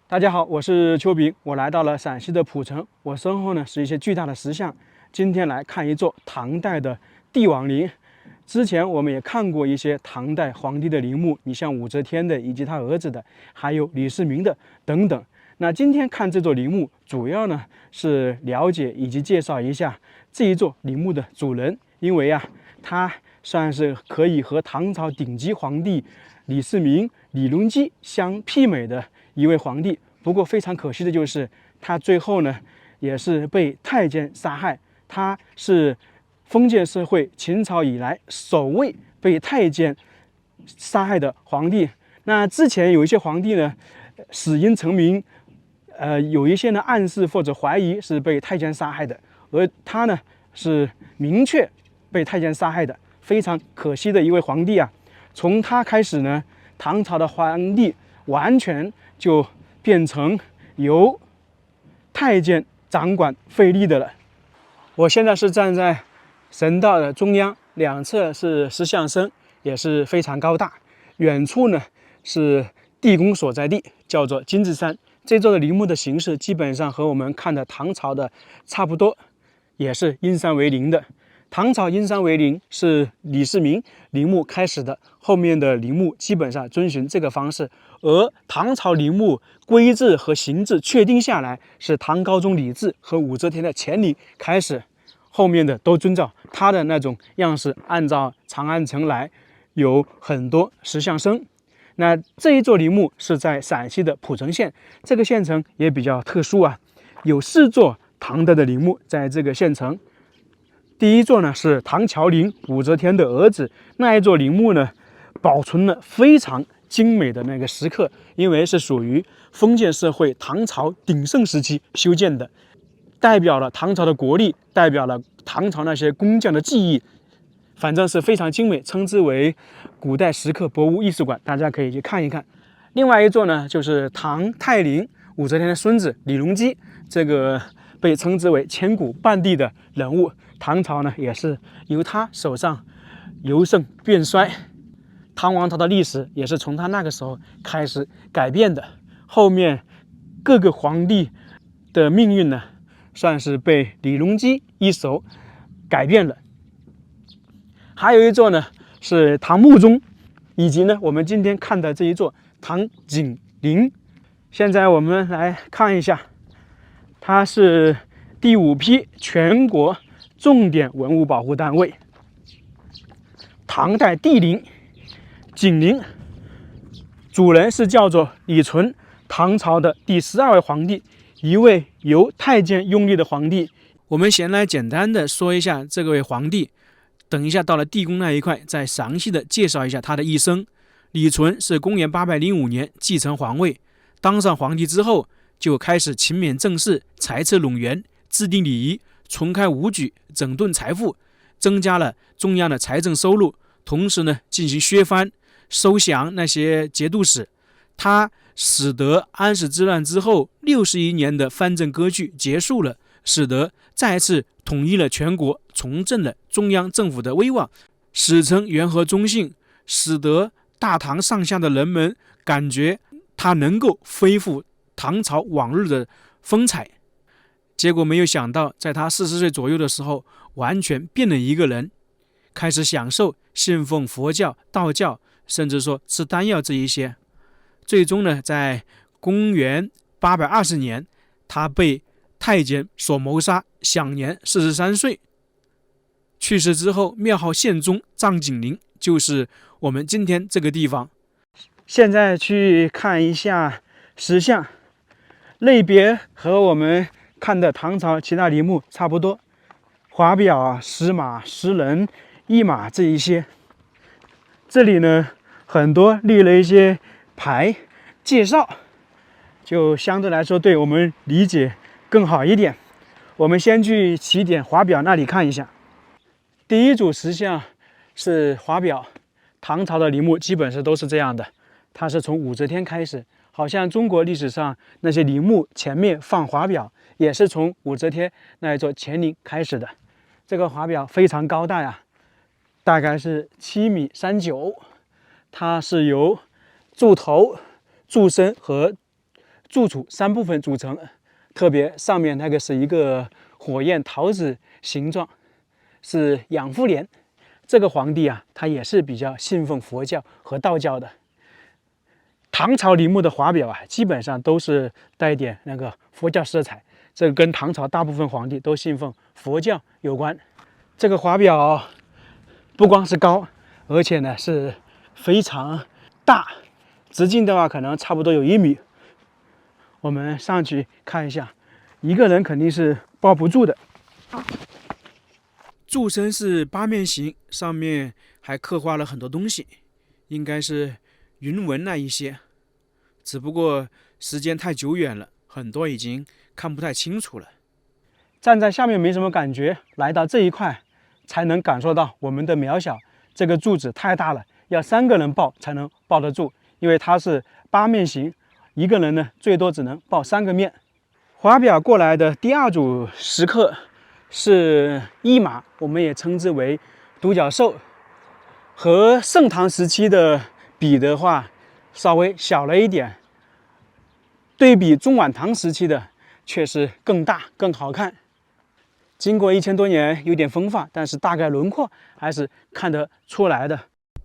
大家好，我是邱炳，我来到了陕西的蒲城，我身后呢是一些巨大的石像。今天来看一座唐代的帝王陵。之前我们也看过一些唐代皇帝的陵墓，你像武则天的，以及他儿子的，还有李世民的等等。那今天看这座陵墓，主要呢是了解以及介绍一下这一座陵墓的主人，因为他算是可以和唐朝顶级皇帝李世民、李隆基相媲美的一位皇帝。不过非常可惜的就是，他最后呢也是被太监杀害。他是封建社会秦朝以来首位被太监杀害的皇帝。那之前有一些皇帝呢，死因成谜，有一些呢暗示或者怀疑是被太监杀害的，而他呢是明确被太监杀害的，非常可惜的一位皇帝啊。从他开始呢，唐朝的皇帝完全就变成由太监掌管废立的了。我现在是站在神道的中央，两侧是石像生，也是非常高大。远处呢是地宫所在地，叫做金字山。这座的陵墓的形式基本上和我们看的唐朝的差不多，也是因山为陵的。唐朝因山为陵是李世民陵墓开始的，后面的陵墓基本上遵循这个方式。而唐朝陵墓规制和形制确定下来，是唐高宗李治和武则天的乾陵开始，后面的都遵照他的那种样式，按照长安城来，有很多石像生。那这一座陵墓是在陕西的蒲城县，这个县城也比较特殊啊，有4座唐代的陵墓在这个县城。第一座呢是唐乔陵，武则天的儿子，那一座陵墓呢保存了非常精美的那个石刻，因为是属于封建社会唐朝鼎盛时期修建的，代表了唐朝的国力，代表了唐朝那些工匠的技艺，反正是非常精美，称之为古代石刻博物艺术馆，大家可以去看一看。另外一座呢就是唐泰陵，武则天的孙子李隆基，这个被称之为千古半帝的人物，唐朝呢也是由他手上由盛变衰，唐王朝的历史也是从他那个时候开始改变的。后面各个皇帝的命运呢，算是被李隆基一手改变了。还有一座呢是唐穆宗，以及呢我们今天看的这一座唐景陵。现在我们来看一下，它是第5批全国重点文物保护单位，唐代帝陵景陵，主人是叫做李纯，唐朝的第12位皇帝，一位由太监拥立的皇帝。我们先来简单的说一下这位皇帝，等一下到了地宫那一块再详细的介绍一下他的一生。李纯是公元805年继承皇位，当上皇帝之后就开始勤勉政事，裁撤陇园，制定礼仪，重开武举，整顿财富，增加了中央的财政收入，同时呢进行削藩，收降那些节度使。他使得安史之乱之后61年的藩镇割据结束了，使得再次统一了全国，重振了中央政府的威望，史称元和中兴，使得大唐上下的人们感觉他能够恢复唐朝往日的风采。结果没有想到，在他40岁左右的时候，完全变了一个人，开始享受信奉佛教、道教，甚至说吃丹药这一些。最终呢，在公元820年，他被太监所谋杀，享年43岁。去世之后，庙号宪宗，葬景陵，就是我们今天这个地方。现在去看一下石像，类别和我们看的唐朝其他陵墓差不多，华表、石马、石人、一马这一些。这里呢，很多立了一些牌介绍，就相对来说对我们理解更好一点。我们先去起点华表那里看一下。第一组石像是华表，唐朝的陵墓基本上都是这样的，它是从武则天开始，好像中国历史上那些陵墓前面放华表也是从武则天那一座乾陵开始的。这个华表非常高大呀，大概是7.39米，它是由柱头、柱身和柱础3部分组成，特别上面那个是一个火焰桃子形状，是养父莲。这个皇帝啊，他也是比较信奉佛教和道教的。唐朝陵墓的华表啊，基本上都是带一点那个佛教色彩，这个跟唐朝大部分皇帝都信奉佛教有关。这个华表不光是高，而且呢是非常大，直径的话可能差不多有1米。我们上去看一下，一个人肯定是抱不住的。柱身是8面形，上面还刻画了很多东西，应该是云纹那一些，只不过时间太久远了，很多已经看不太清楚了。站在下面没什么感觉，来到这一块才能感受到我们的渺小。这个柱子太大了，要3个人抱才能抱得住，因为它是8面形，一个人呢最多只能抱3个面。华表过来的第2组石刻是一马，我们也称之为独角兽，和盛唐时期的比的话稍微小了一点，对比中晚唐时期的却是更大更好看。经过1000多年有点风化，但是大概轮廓还是看得出来的。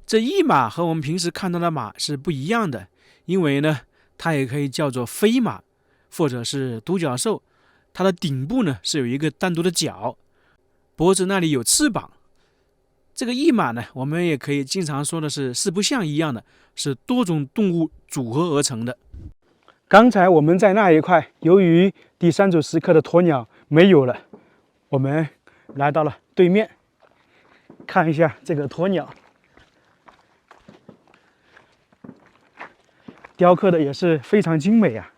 这一马和我们平时看到的马是不一样的，因为呢它也可以叫做飞马或者是独角兽，它的顶部呢是有一个单独的角，脖子那里有翅膀。这个一马呢，我们也可以经常说的是四不像一样的，是多种动物组合而成的。刚才我们在那一块，由于第3组石刻的鸵鸟没有了，我们来到了对面，看一下这个鸵鸟，雕刻的也是非常精美啊。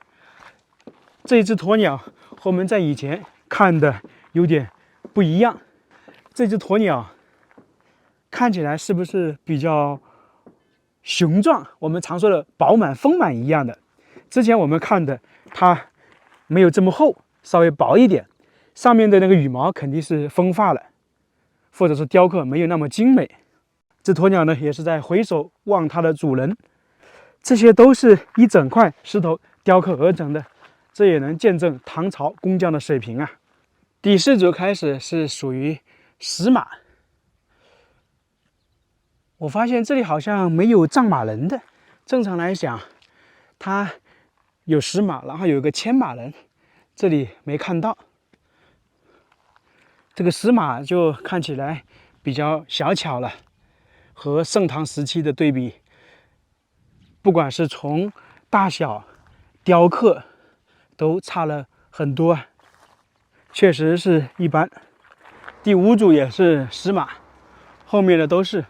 这只鸵鸟和我们在以前看的有点不一样，这只鸵鸟看起来是不是比较雄壮？我们常说的饱满丰满一样的。之前我们看的它没有这么厚，稍微薄一点，上面的那个羽毛肯定是风化了，或者是雕刻没有那么精美。这鸵鸟呢也是在回首望它的主人，这些都是一整块石头雕刻而成的，这也能见证唐朝工匠的水平啊。第4组开始是属于石马，我发现这里好像没有藏马人的。正常来讲，它有石马，然后有一个牵马人，这里没看到。这个石马就看起来比较小巧了，和盛唐时期的对比，不管是从大小、雕刻，都差了很多，确实是一般。第5组也是石马，后面的都是，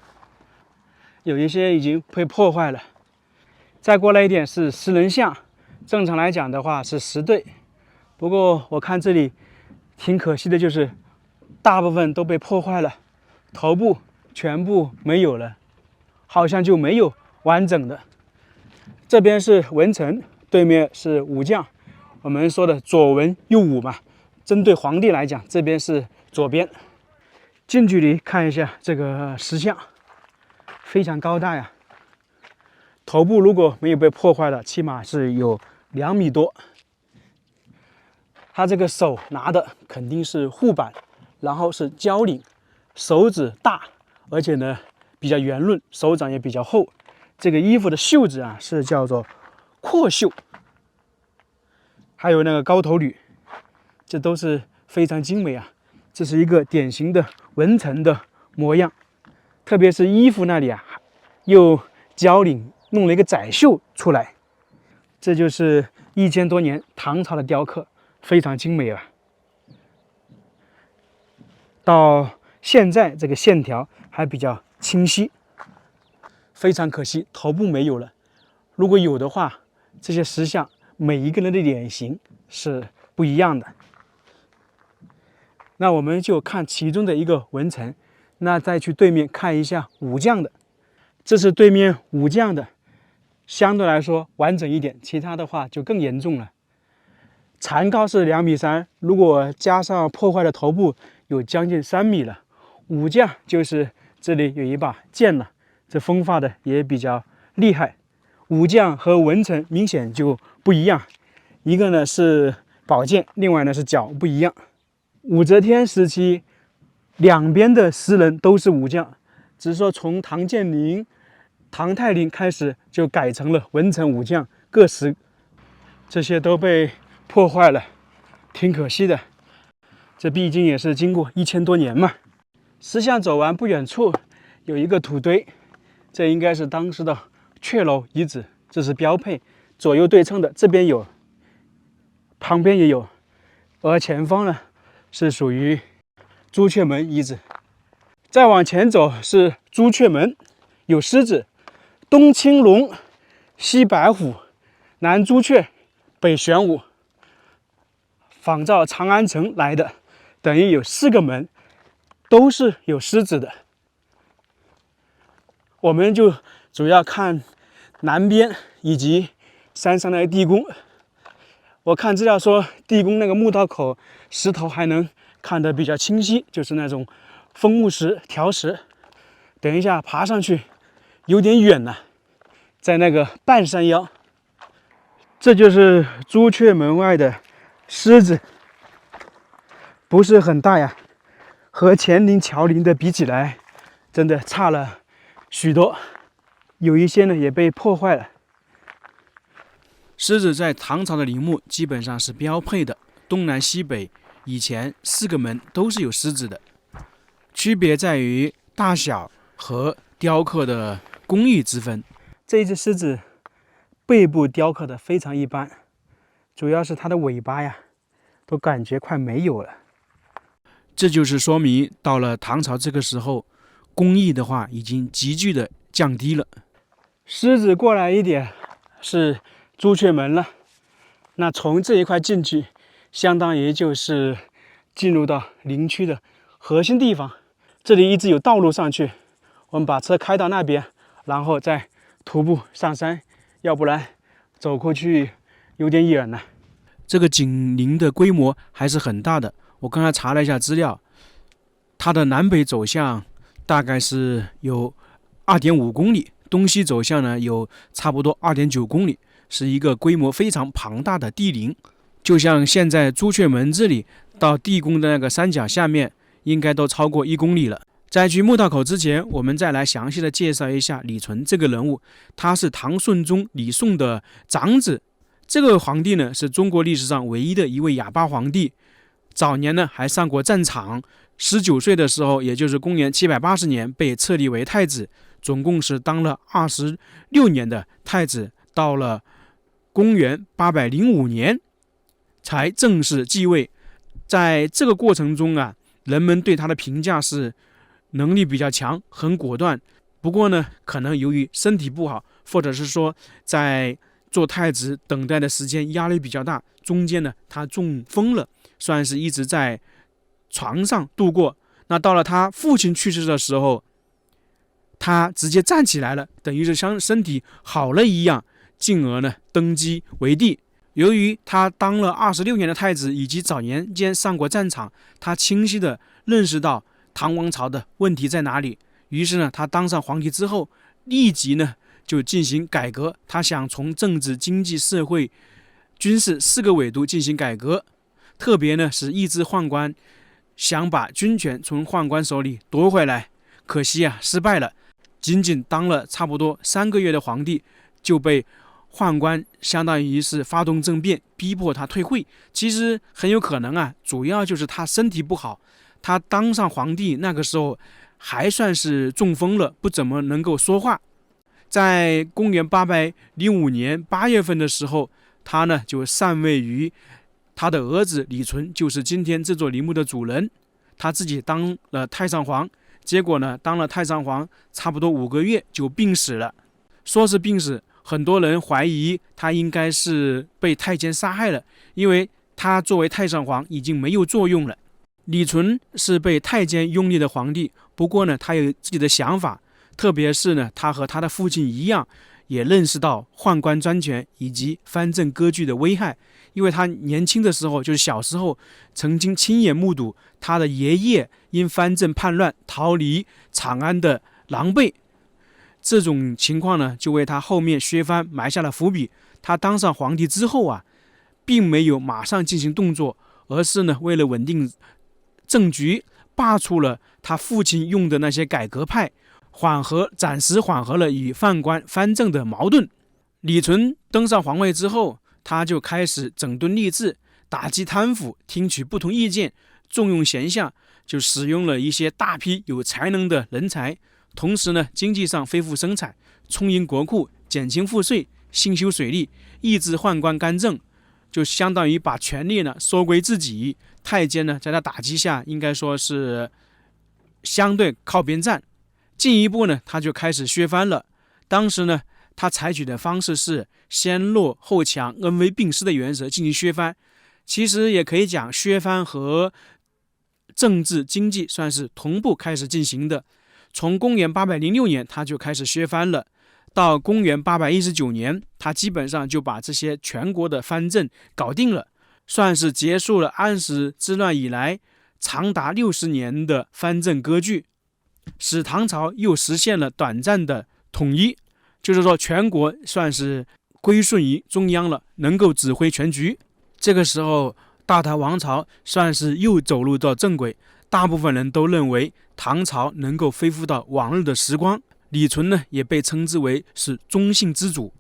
有一些已经被破坏了。再过来一点是石人像，正常来讲的话是10对，不过我看这里挺可惜的，就是大部分都被破坏了，头部全部没有了，好像就没有完整的。这边是文臣，对面是武将，我们说的左文右武嘛，针对皇帝来讲，这边是左边。近距离看一下这个石像，非常高大呀。头部如果没有被破坏的，起码是有2米多。他这个手拿的肯定是护板，然后是交领，手指大，而且呢比较圆润，手掌也比较厚。这个衣服的袖子啊是叫做阔袖，还有那个高头履，这都是非常精美啊。这是一个典型的文臣的模样，特别是衣服那里啊，又交领弄了一个窄袖出来，这就是1000多年唐朝的雕刻，非常精美啊。到现在这个线条还比较清晰，非常可惜头部没有了。如果有的话，这些石像每一个人的脸型是不一样的。那我们就看其中的一个文臣，那再去对面看一下武将的。这是对面武将的，相对来说完整一点，其他的话就更严重了。残高是2.3米，如果加上破坏的头部，有将近3米了。武将就是这里有一把剑了，这风化的也比较厉害。武将和文臣明显就不一样，一个呢是宝剑，另外呢是角不一样。武则天时期，两边的诗人都是武将，只是说从唐建宁、唐太陵开始就改成了文臣武将各使，这些都被破坏了，挺可惜的。这毕竟也是经过1000多年嘛。石巷走完不远处有一个土堆，这应该是当时的阙楼遗址，这是标配，左右对称的，这边有，旁边也有，而前方呢是属于朱雀门遗址。再往前走是朱雀门，有狮子，东青龙，西白虎，南朱雀，北玄武，仿照长安城来的，等于有4个门，都是有狮子的。我们就主要看南边以及山上的地宫。我看资料说，地宫那个墓道口石头还能看得比较清晰，就是那种枫木石、条石。等一下爬上去有点远了，在那个半山腰。这就是朱雀门外的狮子，不是很大呀，和乾陵、乔陵的比起来，真的差了许多，有一些呢也被破坏了。狮子在唐朝的陵墓基本上是标配的，东南西北以前4个门都是有狮子的，区别在于大小和雕刻的工艺之分。这一只狮子背部雕刻的非常一般，主要是它的尾巴呀，都感觉快没有了。这就是说明到了唐朝这个时候，工艺的话已经急剧的降低了。狮子过来一点是朱雀门了，那从这一块进去，相当于就是进入到陵区的核心地方。这里一直有道路上去，我们把车开到那边，然后再徒步上山，要不然走过去有点远了。这个景陵的规模还是很大的，我刚才查了一下资料，它的南北走向大概是有2.5公里，东西走向呢有差不多2.9公里，是一个规模非常庞大的地陵。就像现在朱雀门这里到地宫的那个山脚下面，应该都超过1公里了。在去墓道口之前，我们再来详细的介绍一下李纯这个人物。他是唐顺宗李诵的长子，这个皇帝呢是中国历史上唯一的一位哑巴皇帝。早年呢还上过战场，19岁的时候，也就是公元780年被册立为太子，总共是当了26年的太子，到了公元805年才正式继位。在这个过程中啊，人们对他的评价是能力比较强，很果断。不过呢，可能由于身体不好，或者是说在做太子等待的时间压力比较大，中间呢他中风了，算是一直在床上度过。那到了他父亲去世的时候，他直接站起来了，等于是像身体好了一样，进而呢登基为帝。由于他当了26年的太子，以及早年间上过战场，他清晰地认识到唐王朝的问题在哪里。于是呢，他当上皇帝之后，立即呢就进行改革。他想从政治、经济、社会、军事4个维度进行改革，特别呢是抑制宦官，想把军权从宦官手里夺回来。可惜啊，失败了。仅仅当了差不多3个月的皇帝，就被宦官相当于是发动政变，逼迫他退位。其实很有可能啊，主要就是他身体不好。他当上皇帝那个时候还算是中风了，不怎么能够说话。在公元805年8月份的时候，他呢就禅位于他的儿子李纯，就是今天这座陵墓的主人。他自己当了太上皇，结果呢当了太上皇差不多5个月就病死了。说是病死，很多人怀疑他应该是被太监杀害了，因为他作为太上皇已经没有作用了。李纯是被太监拥立的皇帝，不过呢他有自己的想法，特别是呢他和他的父亲一样，也认识到宦官专权以及藩镇割据的危害。因为他年轻的时候，就是小时候曾经亲眼目睹他的爷爷因藩镇叛乱逃离长安的狼狈，这种情况呢就为他后面削藩埋下了伏笔。他当上皇帝之后啊，并没有马上进行动作，而是呢为了稳定政局，罢黜了他父亲用的那些改革派，暂时缓和了与宦官藩镇的矛盾。李纯登上皇位之后，他就开始整顿吏治，打击贪腐，听取不同意见，重用贤相，就使用了一些大批有才能的人才。同时呢，经济上恢复生产，充盈国库，减轻赋税，兴修水利，抑制宦官干政，就相当于把权力呢收归自己。太监呢，在他打击下，应该说是相对靠边站。进一步呢，他就开始削藩了。当时呢，他采取的方式是先弱后强、恩威并施的原则进行削藩。其实也可以讲，削藩和政治经济算是同步开始进行的。从公元806年，他就开始削藩了。到公元819年，他基本上就把这些全国的藩镇搞定了，算是结束了安史之乱以来长达60年的藩镇割据，使唐朝又实现了短暂的统一，就是说全国算是归顺于中央了，能够指挥全局。这个时候，大唐王朝算是又走入到正轨，大部分人都认为唐朝能够恢复到往日的时光。李纯呢，也被称之为是中兴之主。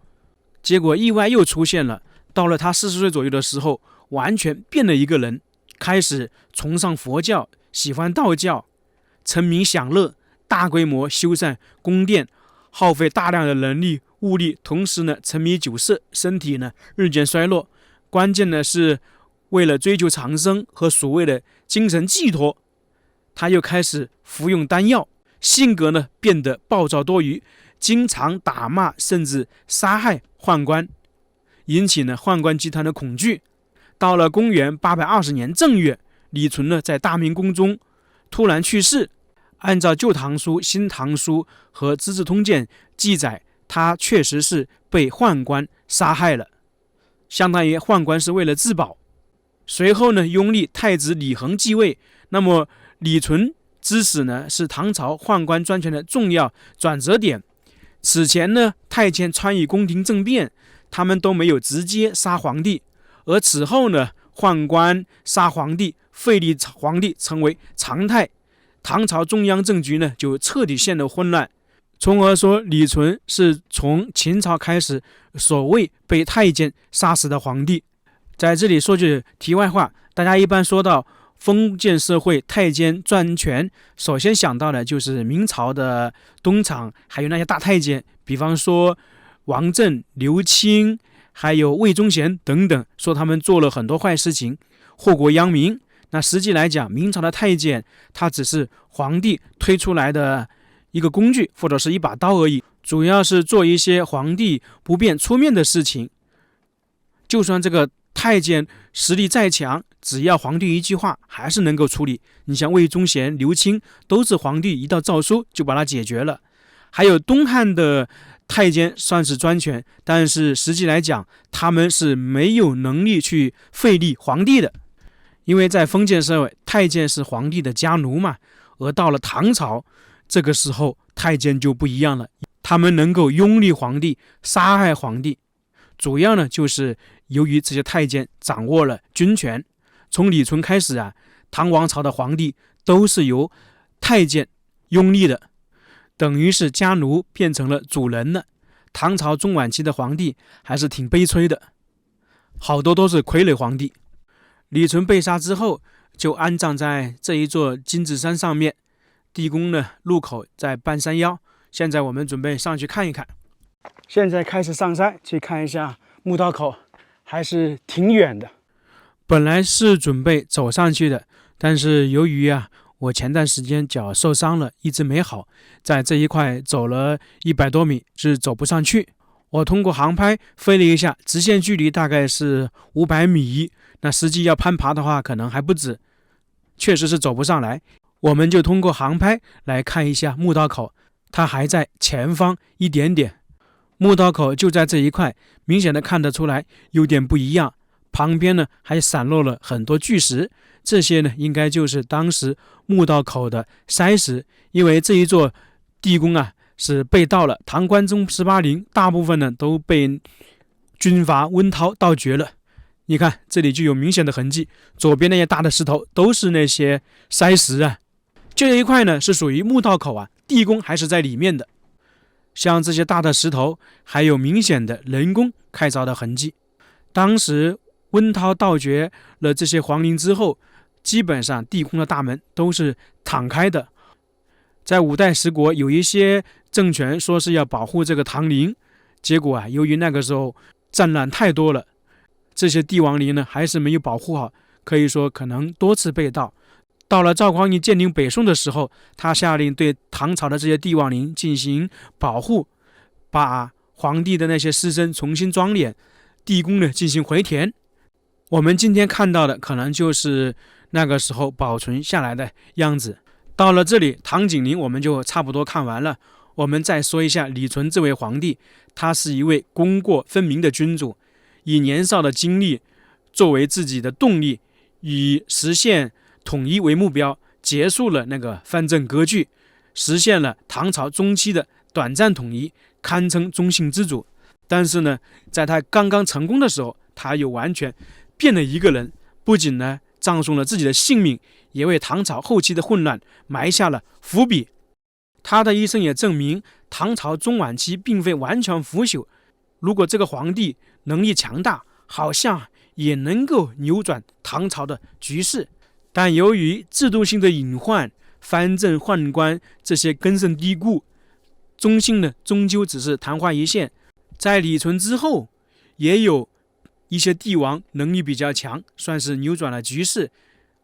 结果意外又出现了，到了他40岁左右的时候，完全变了一个人，开始崇尚佛教，喜欢道教，沉迷享乐，大规模修缮宫殿，耗费大量的人力物力，同时呢沉迷酒色，身体呢日渐衰落。关键呢是为了追求长生和所谓的精神寄托，他又开始服用丹药，性格呢变得暴躁多疑，经常打骂甚至杀害宦官，引起呢宦官集团的恐惧。到了公元820年正月，李纯呢在大明宫中突然去世。按照《旧唐书》《新唐书》和《资治通鉴》记载，他确实是被宦官杀害了，相当于宦官是为了自保。随后呢，拥立太子李恒继位。那么李纯之死呢，是唐朝宦官专权的重要转折点。此前呢，太监参与宫廷政变，他们都没有直接杀皇帝，而此后呢，宦官杀皇帝、废立皇帝成为常态，唐朝中央政局呢就彻底陷入混乱。从而说，李纯是从秦朝开始所谓被太监杀死的皇帝。在这里说句题外话，大家一般说到封建社会太监专权，首先想到的就是明朝的东厂，还有那些大太监，比方说王振、刘钦，还有魏忠贤等等，说他们做了很多坏事情，祸国殃民。那实际来讲，明朝的太监他只是皇帝推出来的一个工具，或者是一把刀而已，主要是做一些皇帝不便出面的事情。就算这个太监实力再强，只要皇帝一句话，还是能够处理。你像魏忠贤、刘钦，都是皇帝一道诏书就把它解决了。还有东汉的太监算是专权，但是实际来讲，他们是没有能力去废立皇帝的，因为在封建社会，太监是皇帝的家奴嘛。而到了唐朝，这个时候太监就不一样了，他们能够拥立皇帝，杀害皇帝。主要呢，就是由于这些太监掌握了军权。从李纯开始啊，唐王朝的皇帝都是由太监拥立的，等于是家奴变成了主人了。唐朝中晚期的皇帝还是挺悲催的，好多都是傀儡皇帝。李纯被杀之后，就安葬在这一座金子山上面，地宫呢入口在半山腰。现在我们准备上去看一看。现在开始上山去看一下墓道口，还是挺远的。本来是准备走上去的，但是由于我前段时间脚受伤了，一直没好，在这一块走了100多米是走不上去。我通过航拍飞了一下，直线距离大概是500米，那实际要攀爬的话可能还不止，确实是走不上来。我们就通过航拍来看一下墓道口，它还在前方一点点。墓道口就在这一块，明显的看得出来有点不一样，旁边呢还散落了很多巨石，这些呢应该就是当时墓道口的筛石。因为这一座地宫是被盗了，唐关中18陵大部分呢都被军阀温韬盗掘了，你看这里就有明显的痕迹，左边那些大的石头都是那些筛石啊。这一块呢是属于墓道口啊，地宫还是在里面的。像这些大的石头还有明显的人工开凿的痕迹。当时温韬盗掘了这些皇陵之后，基本上地宫的大门都是敞开的。在五代十国有一些政权说是要保护这个唐陵，结果啊，由于那个时候战乱太多了，这些帝王陵呢还是没有保护好，可以说可能多次被盗。到了赵匡胤建立北宋的时候，他下令对唐朝的这些帝王陵进行保护，把皇帝的那些尸身重新装殓，地宫呢进行回填。我们今天看到的可能就是那个时候保存下来的样子。到了这里，唐景陵我们就差不多看完了。我们再说一下李纯这位皇帝，他是一位功过分明的君主，以年少的精力作为自己的动力，以实现统一为目标，结束了那个藩镇割据，实现了唐朝中期的短暂统一，堪称中兴之主。但是呢，在他刚刚成功的时候，他又完全变了一个人，不仅呢葬送了自己的性命，也为唐朝后期的混乱埋下了伏笔。他的一生也证明唐朝中晚期并非完全腐朽，如果这个皇帝能力强大，好像也能够扭转唐朝的局势。但由于制度性的隐患、藩镇宦官这些根深蒂固，中兴呢终究只是昙花一现。在李纯之后，也有一些帝王能力比较强，算是扭转了局势，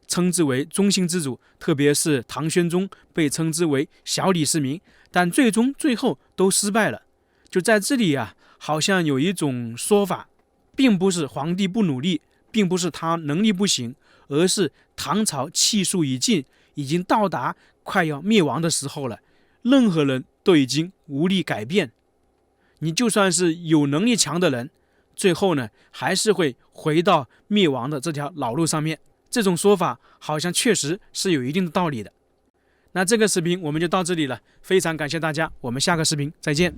称之为中兴之主，特别是唐玄宗被称之为小李世民，但最后都失败了。就在这里啊，好像有一种说法，并不是皇帝不努力，并不是他能力不行，而是唐朝气数已尽，已经到达快要灭亡的时候了，任何人都已经无力改变。你就算是有能力强的人，最后呢还是会回到灭亡的这条老路上面。这种说法好像确实是有一定的道理的。那这个视频我们就到这里了，非常感谢大家，我们下个视频再见。